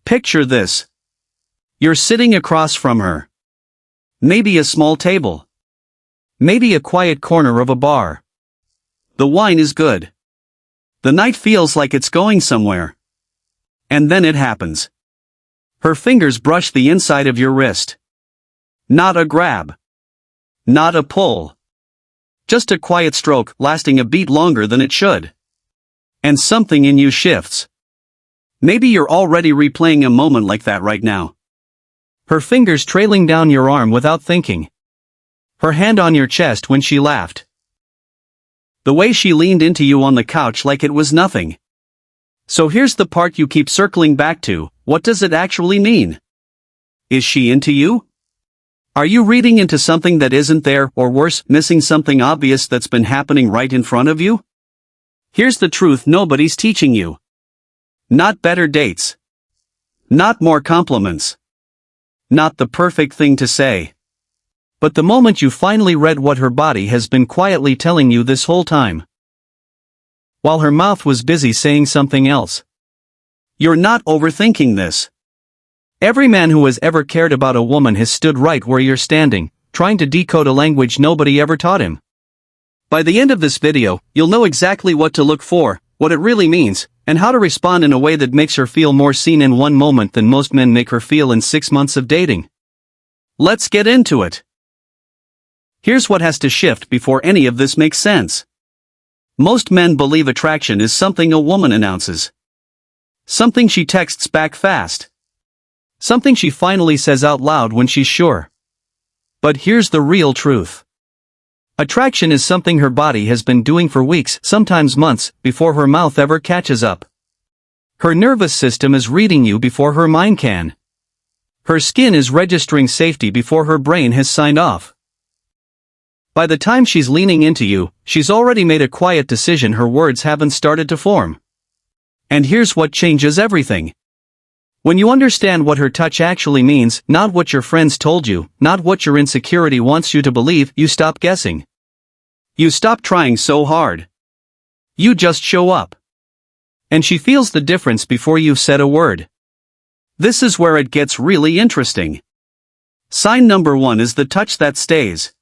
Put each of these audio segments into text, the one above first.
Picture this. You're sitting across from her. Maybe a small table. Maybe a quiet corner of a bar. The wine is good. The night feels like it's going somewhere. And then it happens. Her fingers brush the inside of your wrist. Not a grab. Not a pull. Just a quiet stroke lasting a beat longer than it should. And something in you shifts. Maybe you're already replaying a moment like that right now. Her fingers trailing down your arm without thinking. Her hand on your chest when she laughed. The way she leaned into you on the couch like it was nothing. So here's the part you keep circling back to. What does it actually mean? Is she into you? Are you reading into something that isn't there, or worse, missing something obvious that's been happening right in front of you? Here's the truth nobody's teaching you. Not better dates. Not more compliments. Not the perfect thing to say. But the moment you finally read what her body has been quietly telling you this whole time. While her mouth was busy saying something else. You're not overthinking this. Every man who has ever cared about a woman has stood right where you're standing, trying to decode a language nobody ever taught him. By the end of this video, you'll know exactly what to look for, what it really means, and how to respond in a way that makes her feel more seen in one moment than most men make her feel in 6 months of dating. Let's get into it. Here's what has to shift before any of this makes sense. Most men believe attraction is something a woman announces. Something she texts back fast. Something she finally says out loud when she's sure. But here's the real truth. Attraction is something her body has been doing for weeks, sometimes months, before her mouth ever catches up. Her nervous system is reading you before her mind can. Her skin is registering safety before her brain has signed off. By the time she's leaning into you, she's already made a quiet decision her words haven't started to form. And here's what changes everything. When you understand what her touch actually means, not what your friends told you, not what your insecurity wants you to believe, you stop guessing. You stop trying so hard. You just show up. And she feels the difference before you've said a word. This is where it gets really interesting. Sign number 1 is the touch that stays.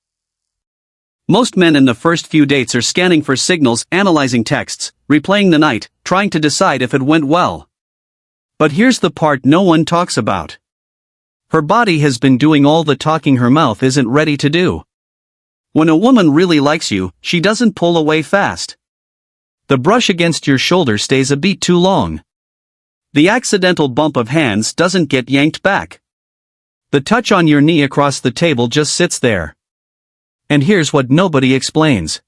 Most men in the first few dates are scanning for signals, analyzing texts, replaying the night, trying to decide if it went well. But here's the part no one talks about. Her body has been doing all the talking her mouth isn't ready to do. When a woman really likes you, she doesn't pull away fast. The brush against your shoulder stays a beat too long. The accidental bump of hands doesn't get yanked back. The touch on your knee across the table just sits there. And here's what nobody explains.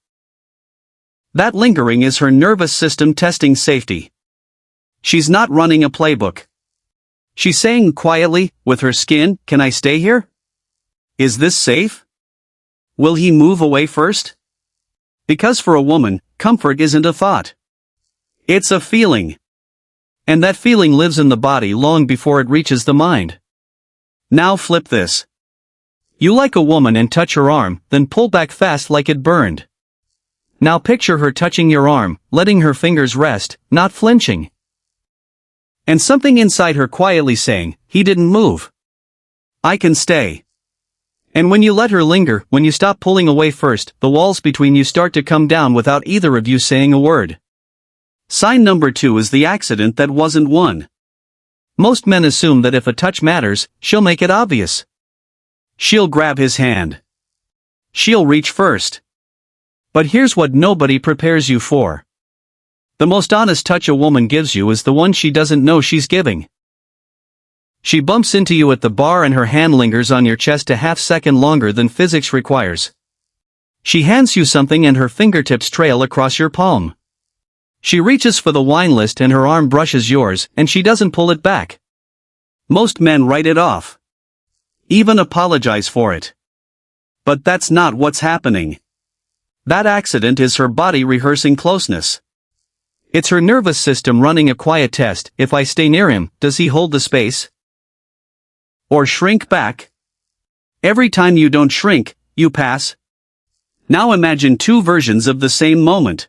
That lingering is her nervous system testing safety. She's not running a playbook. She's saying quietly, with her skin, "Can I stay here? Is this safe? Will he move away first?" Because for a woman, comfort isn't a thought. It's a feeling. And that feeling lives in the body long before it reaches the mind. Now flip this. You like a woman and touch her arm, then pull back fast like it burned. Now picture her touching your arm, letting her fingers rest, not flinching. And something inside her quietly saying, "He didn't move. I can stay." And when you let her linger, when you stop pulling away first, the walls between you start to come down without either of you saying a word. Sign number 2 is the accident that wasn't one. Most men assume that if a touch matters, she'll make it obvious. She'll grab his hand. She'll reach first. But here's what nobody prepares you for. The most honest touch a woman gives you is the one she doesn't know she's giving. She bumps into you at the bar and her hand lingers on your chest a half-second longer than physics requires. She hands you something and her fingertips trail across your palm. She reaches for the wine list and her arm brushes yours, and she doesn't pull it back. Most men write it off. Even apologize for it. But that's not what's happening. That accident is her body rehearsing closeness. It's her nervous system running a quiet test. If I stay near him, does he hold the space? Or shrink back? Every time you don't shrink, you pass. Now imagine 2 versions of the same moment.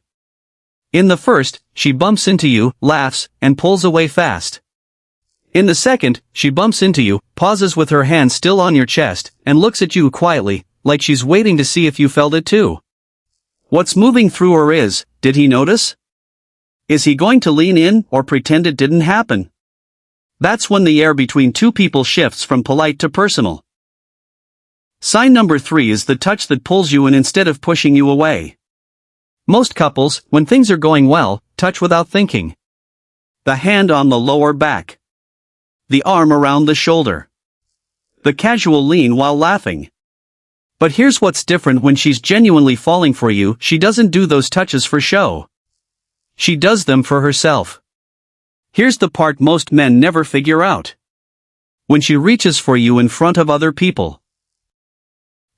In the first, she bumps into you, laughs, and pulls away fast. In the second, she bumps into you, pauses with her hand still on your chest, and looks at you quietly, like she's waiting to see if you felt it too. What's moving through her is, did he notice? Is he going to lean in or pretend it didn't happen? That's when the air between two people shifts from polite to personal. Sign number 3 is the touch that pulls you in instead of pushing you away. Most couples, when things are going well, touch without thinking. The hand on the lower back. The arm around the shoulder. The casual lean while laughing. But here's what's different: when she's genuinely falling for you, she doesn't do those touches for show. She does them for herself. Here's the part most men never figure out. When she reaches for you in front of other people.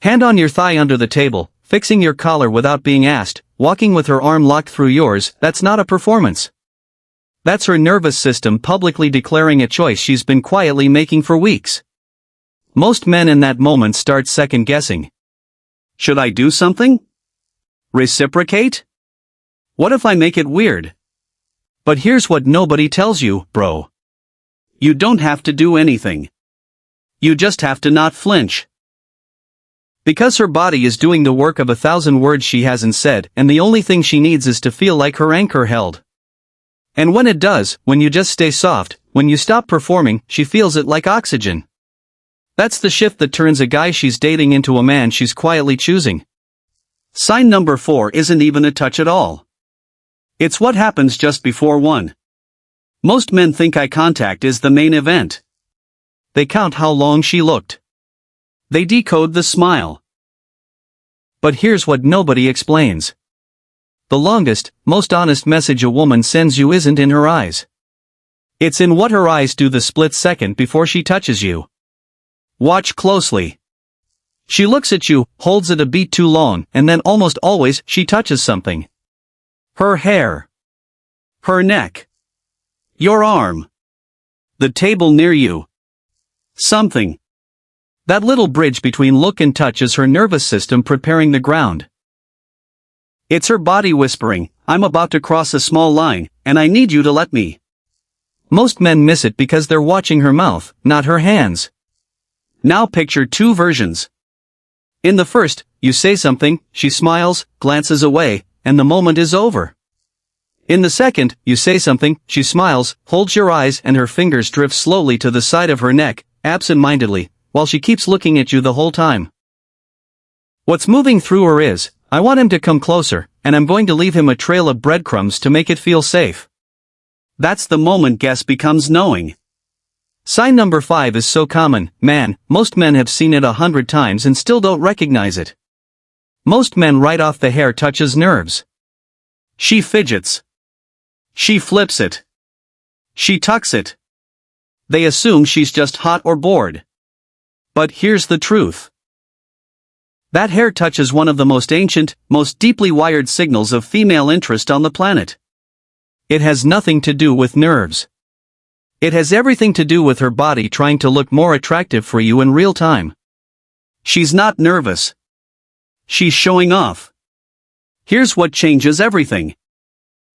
Hand on your thigh under the table, fixing your collar without being asked, walking with her arm locked through yours, that's not a performance. That's her nervous system publicly declaring a choice she's been quietly making for weeks. Most men in that moment start second-guessing. Should I do something? Reciprocate? What if I make it weird? But here's what nobody tells you, bro. You don't have to do anything. You just have to not flinch. Because her body is doing the work of 1,000 words she hasn't said, and the only thing she needs is to feel like her anchor held. And when it does, when you just stay soft, when you stop performing, she feels it like oxygen. That's the shift that turns a guy she's dating into a man she's quietly choosing. Sign number 4 isn't even a touch at all. It's what happens just before one. Most men think eye contact is the main event. They count how long she looked. They decode the smile. But here's what nobody explains. The longest, most honest message a woman sends you isn't in her eyes. It's in what her eyes do the split second before she touches you. Watch closely. She looks at you, holds it a beat too long, and then almost always she touches something. Her hair. Her neck. Your arm. The table near you. Something. That little bridge between look and touch is her nervous system preparing the ground. It's her body whispering, I'm about to cross a small line, and I need you to let me. Most men miss it because they're watching her mouth, not her hands. Now picture two versions. In the first, you say something, she smiles, glances away, and the moment is over. In the second, you say something, she smiles, holds your eyes, and her fingers drift slowly to the side of her neck, absent-mindedly, while she keeps looking at you the whole time. What's moving through her is, I want him to come closer, and I'm going to leave him a trail of breadcrumbs to make it feel safe. That's the moment guess becomes knowing. Sign number 5 is so common, man, most men have seen it 100 times and still don't recognize it. Most men write off the hair touches nerves. She fidgets. She flips it. She tucks it. They assume she's just hot or bored. But here's the truth. That hair touch is one of the most ancient, most deeply wired signals of female interest on the planet. It has nothing to do with nerves. It has everything to do with her body trying to look more attractive for you in real time. She's not nervous. She's showing off. Here's what changes everything.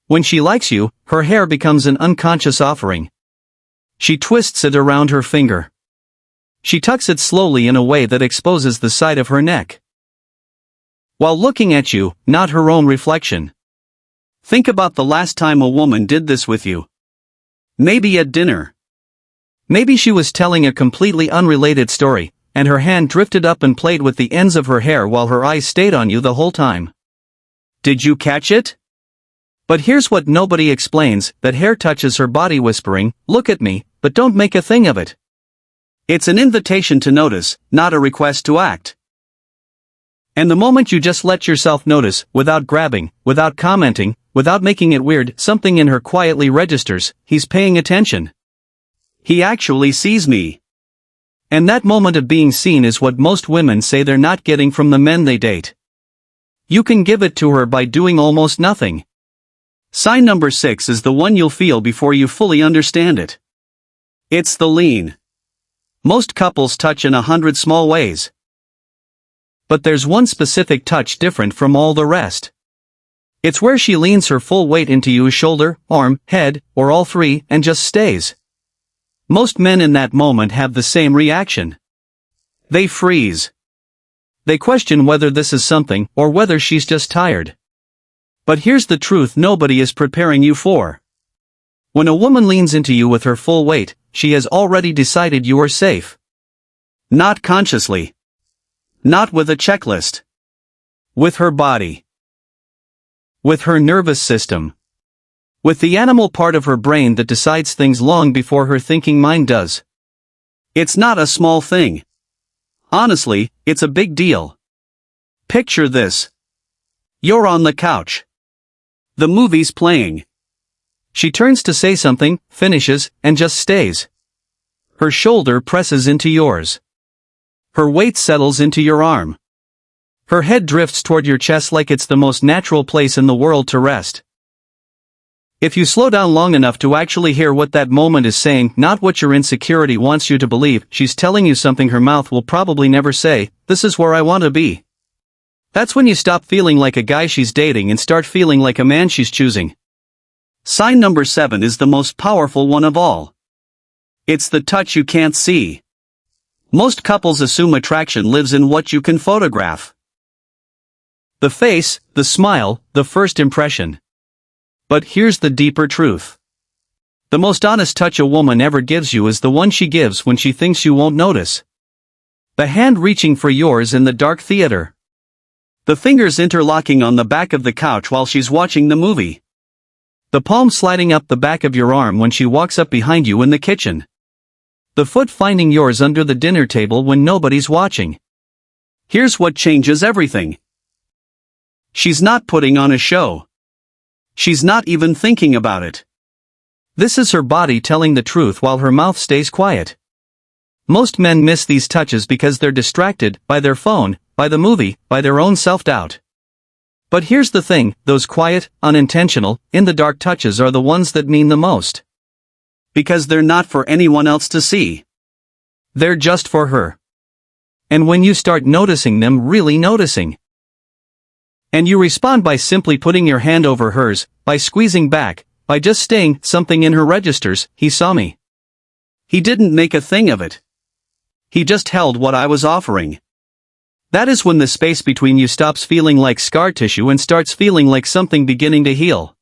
When she likes you, her hair becomes an unconscious offering. She twists it around her finger. She tucks it slowly in a way that exposes the side of her neck. While looking at you, not her own reflection. Think about the last time a woman did this with you. Maybe at dinner. Maybe she was telling a completely unrelated story, and her hand drifted up and played with the ends of her hair while her eyes stayed on you the whole time. Did you catch it? But here's what nobody explains, that hair touches her body whispering, look at me, but don't make a thing of it. It's an invitation to notice, not a request to act. And the moment you just let yourself notice, without grabbing, without commenting, without making it weird, something in her quietly registers, he's paying attention. He actually sees me. And that moment of being seen is what most women say they're not getting from the men they date. You can give it to her by doing almost nothing. Sign number 6 is the one you'll feel before you fully understand it. It's the lean. Most couples touch in 100 small ways. But there's one specific touch different from all the rest. It's where she leans her full weight into you, shoulder, arm, head, or all three, and just stays. Most men in that moment have the same reaction. They freeze. They question whether this is something or whether she's just tired. But here's the truth nobody is preparing you for. When a woman leans into you with her full weight, she has already decided you are safe. Not consciously. Not with a checklist. With her body. With her nervous system. With the animal part of her brain that decides things long before her thinking mind does. It's not a small thing. Honestly, it's a big deal. Picture this. You're on the couch. The movie's playing. She turns to say something, finishes, and just stays. Her shoulder presses into yours. Her weight settles into your arm. Her head drifts toward your chest like it's the most natural place in the world to rest. If you slow down long enough to actually hear what that moment is saying, not what your insecurity wants you to believe, she's telling you something her mouth will probably never say, this is where I want to be. That's when you stop feeling like a guy she's dating and start feeling like a man she's choosing. Sign number 7 is the most powerful one of all. It's the touch you can't see. Most couples assume attraction lives in what you can photograph. The face, the smile, the first impression. But here's the deeper truth. The most honest touch a woman ever gives you is the one she gives when she thinks you won't notice. The hand reaching for yours in the dark theater. The fingers interlocking on the back of the couch while she's watching the movie. The palm sliding up the back of your arm when she walks up behind you in the kitchen. The foot finding yours under the dinner table when nobody's watching. Here's what changes everything. She's not putting on a show. She's not even thinking about it. This is her body telling the truth while her mouth stays quiet. Most men miss these touches because they're distracted by their phone, by the movie, by their own self-doubt. But here's the thing, those quiet, unintentional, in-the-dark touches are the ones that mean the most. Because they're not for anyone else to see. They're just for her. And when you start noticing them, really noticing. And you respond by simply putting your hand over hers, by squeezing back, by just staying, something in her registers, he saw me. He didn't make a thing of it. He just held what I was offering. That is when the space between you stops feeling like scar tissue and starts feeling like something beginning to heal.